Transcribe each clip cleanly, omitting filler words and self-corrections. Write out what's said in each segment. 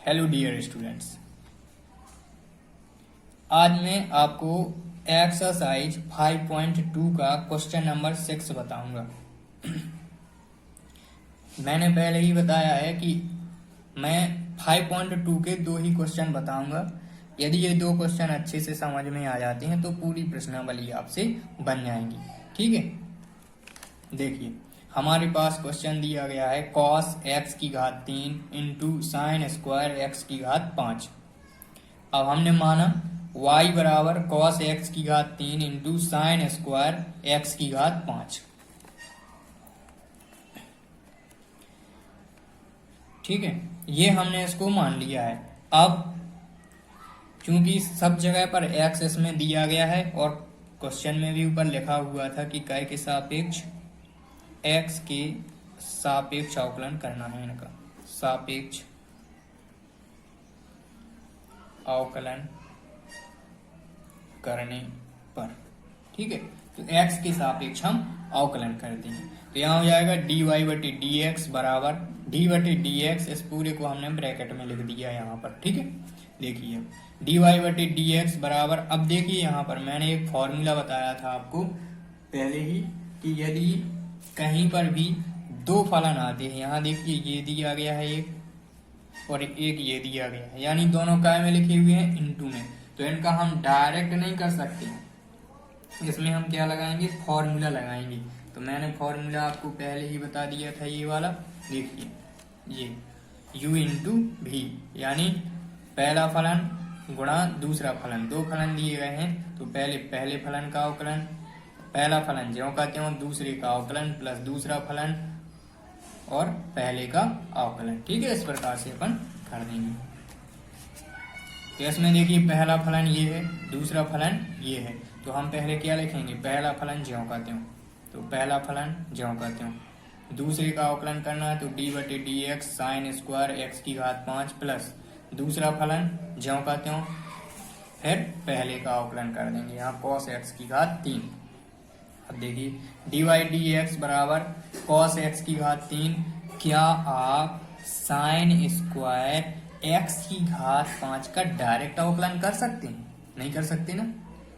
Hello dear students, आज मैं आपको एक्सरसाइज 5.2 का क्वेश्चन नंबर 6 बताऊंगा। मैंने पहले ही बताया है कि मैं 5.2 के 2 ही क्वेश्चन बताऊंगा। यदि ये 2 क्वेश्चन अच्छे से समझ में आ जाते हैं तो पूरी प्रश्नावली आपसे बन जाएंगी। ठीक है, देखिए हमारे पास क्वेश्चन दिया गया है cos x की घात 3 इंटू साइन स्क्वायर x की घात 5। अब हमने माना y बराबर cos x की घात 3 इंटू साइन स्क्वायर x की घात 5। ठीक है, ये हमने इसको मान लिया है। अब क्योंकि सब जगह पर x इसमें दिया गया है और क्वेश्चन में भी ऊपर लिखा हुआ था कि कै के सापेक्ष x के सापेक्ष अवकलन करना है, इनका सापेक्ष अवकलन करने पर। ठीक है, तो x के सापेक्ष हम अवकलन कर देंगे तो यहाँ हो जाएगा dy बटे डी एक्स बराबर d बटे डी एक्स। इस पूरे को हमने ब्रैकेट में लिख दिया यहाँ पर। ठीक है, देखिए dy बटे डी एक्स बराबर, अब देखिए यहाँ पर मैंने एक फॉर्मूला बताया था आपको पहले ही कि यदि कहीं पर भी दो फलन आते हैं, यहाँ देखिए ये दिया गया है एक और एक ये दिया गया है, यानी दोनों काय में लिखे हुए हैं इनटू में, तो इनका हम डायरेक्ट नहीं कर सकते। इसमें हम क्या लगाएंगे, फॉर्मूला लगाएंगे। तो मैंने फॉर्मूला आपको पहले ही बता दिया था, ये वाला देखिए, ये u इंटू भी, यानी पहला फलन गुणा दूसरा फलन। दो फलन दिए गए हैं तो पहले फलन का अवकलन, पहला फलन ज्यों का त्यों, दूसरे का अवकलन प्लस दूसरा फलन और पहले का अवकलन। ठीक है, इस प्रकार से अपन कर देंगे। तो इसमें देखिए पहला फलन ये है, दूसरा फलन ये है, तो हम पहले क्या लिखेंगे, पहला फलन ज्यों का त्यों, तो पहला फलन ज्यों का त्यों। दूसरे का अवकलन करना है तो डी बटे D x sine square x की घात 5 प्लस दूसरा फलन ज्यों का त्यों, फिर पहले का अवकलन कर देंगे, यहाँ cos x की घात 3। अब देखिए डी वाई डी एक्स बराबर cos x की घात 3। क्या आप साइन स्क्वायर x की घात 5 का डायरेक्ट अवकलन कर सकते हैं? नहीं कर सकते ना,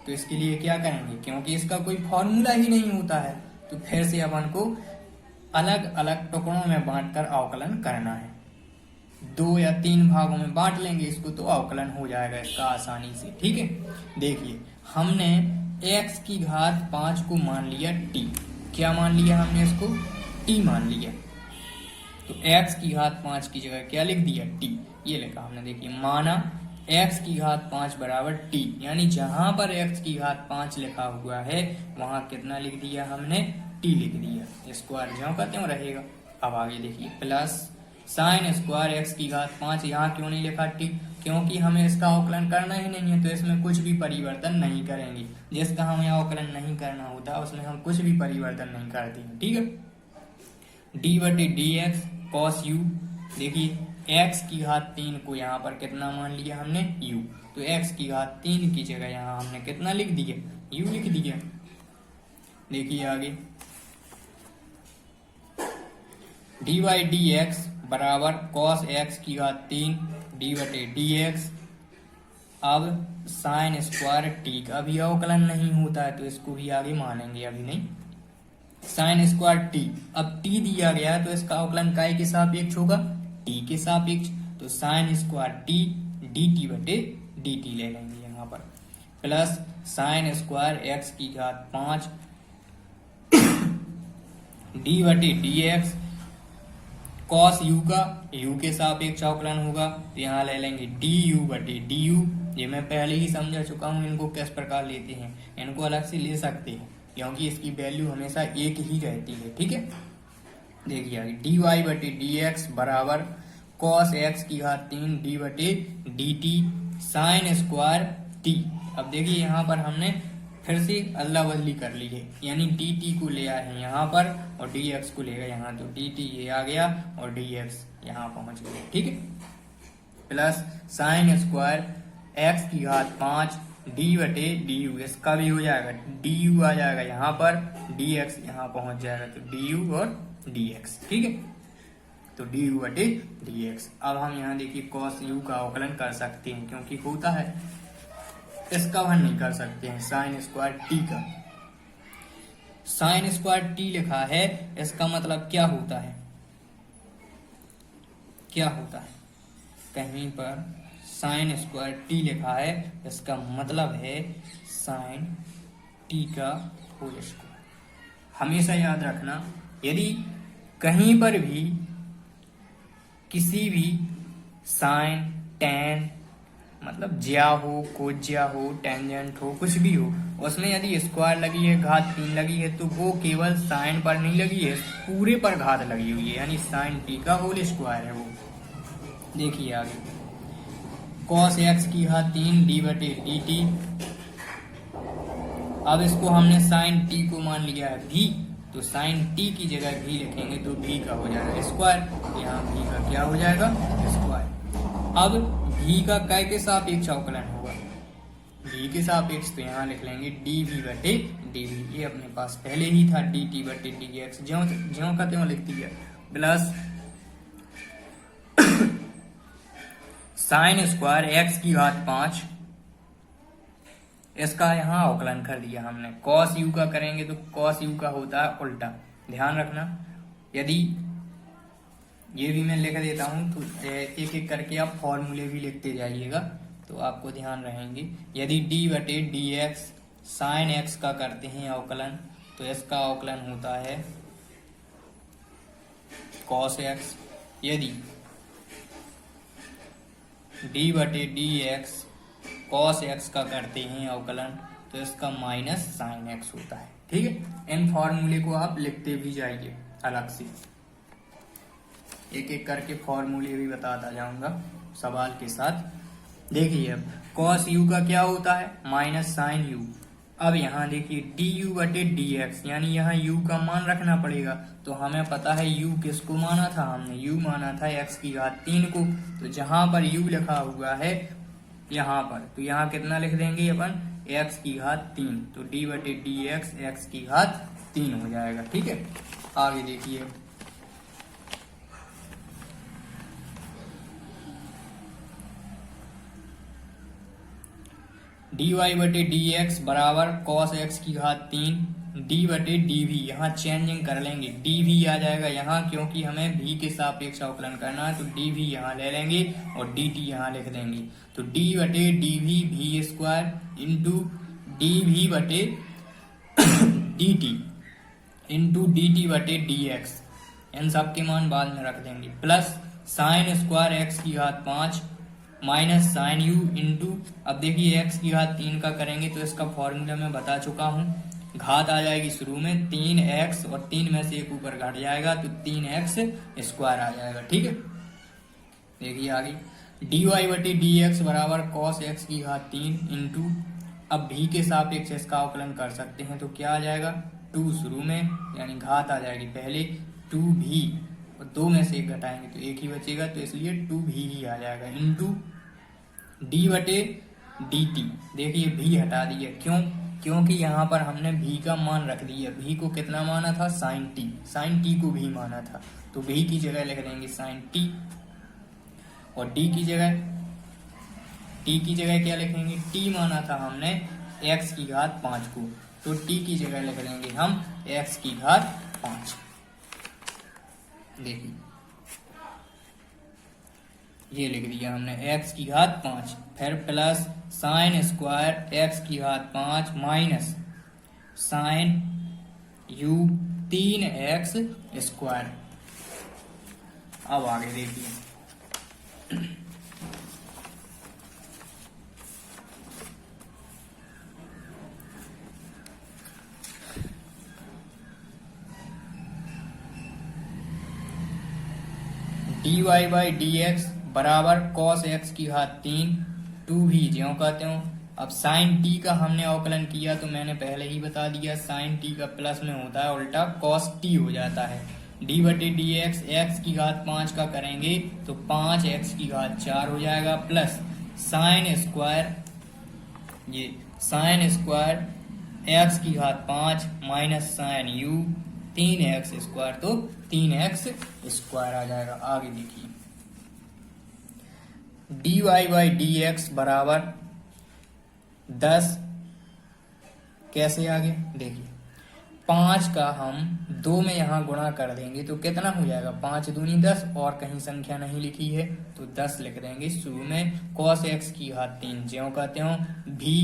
तो इसके लिए क्या करेंगे, क्योंकि इसका कोई फॉर्मूला ही नहीं होता है, तो फिर से अपन को अलग अलग टुकड़ों में बांटकर अवकलन करना है। 2 या 3 भागों में बांट लेंगे इसको तो अवकलन हो जाएगा इसका आसानी से। ठीक है, देखिए हमने x की घात 5 को मान लिया t। क्या मान लिया हमने इसको, t मान लिया, तो x की घात 5 की जगह क्या लिख दिया, t, ये लिखा हमने। देखिए माना x की घात 5 बराबर t, यानी जहां पर x की घात 5 लिखा हुआ है वहां कितना लिख दिया हमने, t लिख दिया, स्क्वायर ज्यों का त्यों रहेगा। अब आगे देखिए प्लस साइन स्क्वायर x की घात 5, यहाँ क्यों नहीं लिखा t, क्योंकि हमें इसका अवकलन करना ही नहीं है, तो इसमें कुछ भी परिवर्तन नहीं करेंगे। जिसका हमें अवकलन नहीं करना होता उसमें हम कुछ भी परिवर्तन नहीं करते हैं। ठीक है, डी बटे डी एक्स कॉस u, देखिए x की घात 3 को यहाँ पर कितना मान लिया हमने, u, तो x की घात 3 की जगह यहाँ हमने कितना लिख दिया, u लिख दिया। देखिए आगे डी वाई डी एक्स बराबर cos x की घात 3 डी बटे डी एक्स। अब साइन स्क्वायर t का भी अवकलन नहीं होता है तो इसको भी आगे मानेंगे, अभी नहीं। साइन स्क्वायर t, अब t दिया गया है तो इसका अवकलन काय के सापेक्ष होगा, t के सापेक्ष, तो साइन स्क्वायर t dt बटे dt ले लेंगे यहाँ पर, प्लस साइन स्क्वायर x की घात 5 d बटे डी एक्स। कॉस u का u के सापेक्ष अवकलन होगा तो यहाँ ले लेंगे du बटे du। ये मैं पहले ही समझा चुका हूँ, इनको किस प्रकार लेते हैं, इनको अलग से ले सकते हैं क्योंकि इसकी वैल्यू हमेशा एक ही रहती है। ठीक है, देखिए आगे डी वाई बटे डी एक्स बराबर कॉस एक्स की घात 3 डी बटे D T sine square T. अब देखिए यहाँ पर हमने फिर से अदला बदली कर ली है, यानी डी टी को ले आए हैं यहाँ पर और डी एक्स को ले गए यहाँ, तो डी टी ये आ गया और डी एक्स यहाँ पहुंच गया। ठीक है, प्लस साइन स्क्वायर एक्स की घात 5 डी बटे डी यू, इसका भी हो जाएगा, डी यू आ जाएगा यहाँ पर, डी एक्स यहाँ पहुंच जाएगा, तो डी यू और डी एक्स। ठीक है, तो डी यू बटे डी एक्स। अब हम यहाँ देखिए कॉस यू का अवकलन कर सकते हैं क्योंकि होता है, इसका हम नहीं कर सकते हैं साइन स्क्वायर टी का। साइन स्क्वायर टी लिखा है, इसका मतलब क्या होता है, क्या होता है, कहीं पर साइन स्क्वायर टी लिखा है, इसका मतलब है साइन टी का होल स्क्वायर। हमेशा याद रखना, यदि कहीं पर भी किसी भी साइन, टेन, मतलब ज्या हो, कोज्या हो, टेंजेंट हो, कुछ भी हो, उसमें यदि स्क्वायर लगी है, घात 3 लगी है, तो वो केवल साइन पर नहीं लगी है, पूरे पर घात लगी हुई है, यानी साइन टी का होल स्क्वायर है वो। देखिए आगे, कॉस एक्स की घात 3 डी बटे डी टी। अब इसको हमने साइन टी को मान लिया है भी, तो साइन टी की जगह भी लिखेंगे तो भी का हो जाएगा स्क्वायर, यहाँ भी का क्या हो जाएगा स्क्वायर। अब भी का काय के सापेक्ष अवकलन होगा, भी के सापेक्ष, तो यहाँ लिख लेंगे डी वी बटे डी वी, ये अपने पास पहले ही था डी टी बटे डी एक्स, ज्यों का त्यों लिख दिया, प्लस साइन स्क्वायर एक्स की घात 5, इसका यहाँ अवकलन कर दिया हमने। कॉस यू का करेंगे तो कॉस यू का होता है उल्टा, ध्यान रखना। यदि ये भी मैं लिख देता हूं तो एक एक करके आप फॉर्मूले भी लिखते जाइएगा तो आपको ध्यान रहेंगे। यदि डी बटे डी एक्स साइन एक्स का करते हैं अवकलन, तो इसका अवकलन होता है कॉस एक्स। यदि डी बटे डी एक्स कॉस एक्स का करते हैं अवकलन, तो इसका माइनस साइन एक्स होता है। ठीक है, इन फॉर्मूले को आप लिखते भी जाइए अलग से, एक एक करके फॉर्मूले भी बताता जाऊंगा सवाल के साथ। देखिए अब कॉस यू का क्या होता है, माइनस साइन यू। अब यहाँ देखिए डी यू बटे डी एक्स, यानी यहाँ यू का मान रखना पड़ेगा। तो हमें पता है यू किसको माना था, हमने यू माना था एक्स की घात 3 को। तो जहां पर यू लिखा हुआ है यहाँ पर, तो यहाँ कितना लिख देंगे अपन, एक्स की घात 3, तो डी बटे डी एक्स एक्स की घात 3 हो जाएगा। ठीक है, आगे देखिए डी वाई बटे डी एक्स बराबर कॉस एक्स की घात 3 डी बटे डी वी, यहाँ चेंजिंग कर लेंगे, डी वी आ जाएगा यहाँ, क्योंकि हमें भी के सापेक्ष अवकलन करना है, तो डी वी यहाँ ले लेंगे और डी टी यहाँ लिख देंगे। तो डी बटे डी वी भी स्क्वायर इंटू डी वी बटे D T into D T बटे डी एक्स, इन सब के मान बाद में रख देंगे, प्लस साइन स्क्वायर एक्स की घात 5 माइनस साइन यू इंटू, अब देखिए एक्स की घात 3 का करेंगे तो इसका फॉर्मूला मैं बता चुका हूँ, घात आ जाएगी शुरू में 3x और 3 में से एक ऊपर घट जाएगा तो 3x स्क्वायर आ जाएगा। ठीक है, देखिए आगे डी वाई बटे डी एक्स बराबर कॉस एक्स की घात 3 इंटू, अब भी के सापेक्ष इसका अवकलन कर सकते हैं तो क्या आ जाएगा 2 शुरू में, यानी घात आ जाएगी पहले 2 भी और 2 में से एक घटाएंगे तो एक ही बचेगा, तो इसलिए 2 भी ही आ जाएगा इंटू डी बटे डी टी। देखिए भी हटा दिया, क्यों, क्योंकि यहाँ पर हमने भी का मान रख दिया, भी को कितना माना था साइन टी, साइन टी को भी माना था, तो भी की जगह लिख देंगे साइन टी और डी की जगह, टी की जगह क्या लिखेंगे, टी माना था हमने एक्स की घात 5 को, तो टी की जगह लिख देंगे हम एक्स की घात 5। देखिए ये लिख दिया हमने एक्स की घात 5, फिर प्लस साइन स्क्वायर एक्स की घात 5 minus sign you 3x square. अब आगे देखिए D Y by D X बराबर कॉस एक्स की घात 3 2 भी ज्यों का त्यों। अब साइन टी का हमने अवकलन किया तो मैंने पहले ही बता दिया, साइन टी का प्लस में होता है उल्टा कॉस टी हो जाता है। डी बटे डी एक्स एक्स की घात 5 का करेंगे तो 5 एक्स की घात 4 हो जाएगा, प्लस साइन स्क्वायर, ये साइन स्क्वायर एक्स की घात 5 माइनस साइन यू 3x², तो 3x² आ जाएगा। आगे देखिए dy/dx बराबर 10, कैसे आगे देखिए 5 का हम 2 में यहाँ गुणा कर देंगे तो कितना हो जाएगा, 5 दूनी 10, और कहीं संख्या नहीं लिखी है तो 10 लिख देंगे शुरू में। cos x की घात 3 ज्यों का त्यों, भी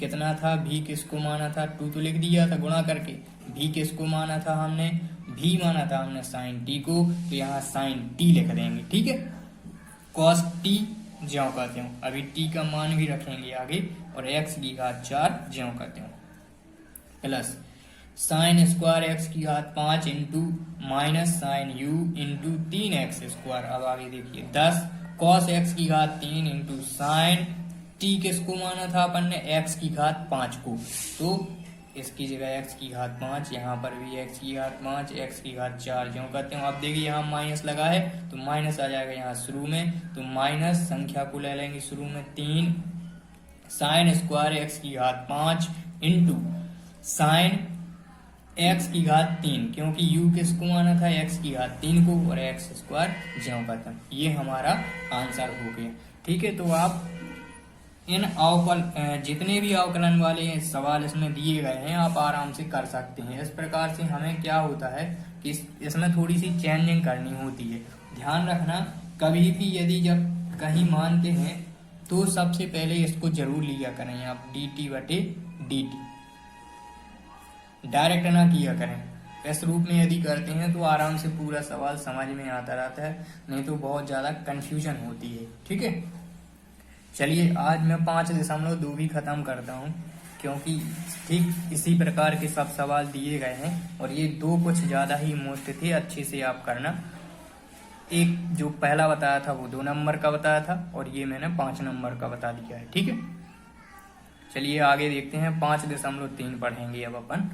कितना था, भी किसको माना था, 2 तो लिख दिया था गुणा करके, भी किसको माना था हमने, भी माना था हमने sin t को, तो यहाँ sin t लिख देंगे। ठीक है, cos t ज्यों का त्यों, अभी t का मान भी रखेंगे आगे, और x की घात 4 ज्यों का त्यों, प्लस sin² x की घात 5 into minus sin u into 3x²। अब आगे देखिए 10 cos x की घात 3 इंटू sin t किसको माना था अपन ने, x की घात 5 को, तो इसकी जगह x की घात 5, यहाँ पर भी x की घात 5, x की घात 4 ज्यों करते हैं। अब देखिए यहाँ माइनस लगा है तो माइनस आ जाएगा यहाँ शुरू में, तो माइनस संख्या को ले लेंगे शुरू में 3 sin² x की घात 5 इंटू sin x की घात 3, क्योंकि u किसको माना था, x की घात 3 को, और x² ज्यों का त्यों। ये हमारा आंसर हो गया। ठीक है, तो आप इन जितने भी अवकलन वाले सवाल इसमें दिए गए हैं आप आराम से कर सकते हैं। इस प्रकार से हमें क्या होता है कि इसमें थोड़ी सी चेंजिंग करनी होती है। ध्यान रखना, कभी भी यदि जब कहीं मानते हैं तो सबसे पहले इसको जरूर लिया करें आप dt/dt, डायरेक्ट ना किया करें। इस रूप में यदि करते हैं तो आराम से पूरा सवाल समझ में आता रहता है, नहीं तो बहुत ज्यादा कंफ्यूजन होती है। ठीक है, चलिए आज मैं 5.2 भी खत्म करता हूँ, क्योंकि ठीक इसी प्रकार के सब सवाल दिए गए हैं और ये 2 कुछ ज्यादा ही मुश्किल थे। अच्छे से आप करना। एक जो पहला बताया था वो 2 नंबर का बताया था, और ये मैंने 5 नंबर का बता दिया है। ठीक है, चलिए आगे देखते हैं। 5.3 पढ़ेंगे अब अपन।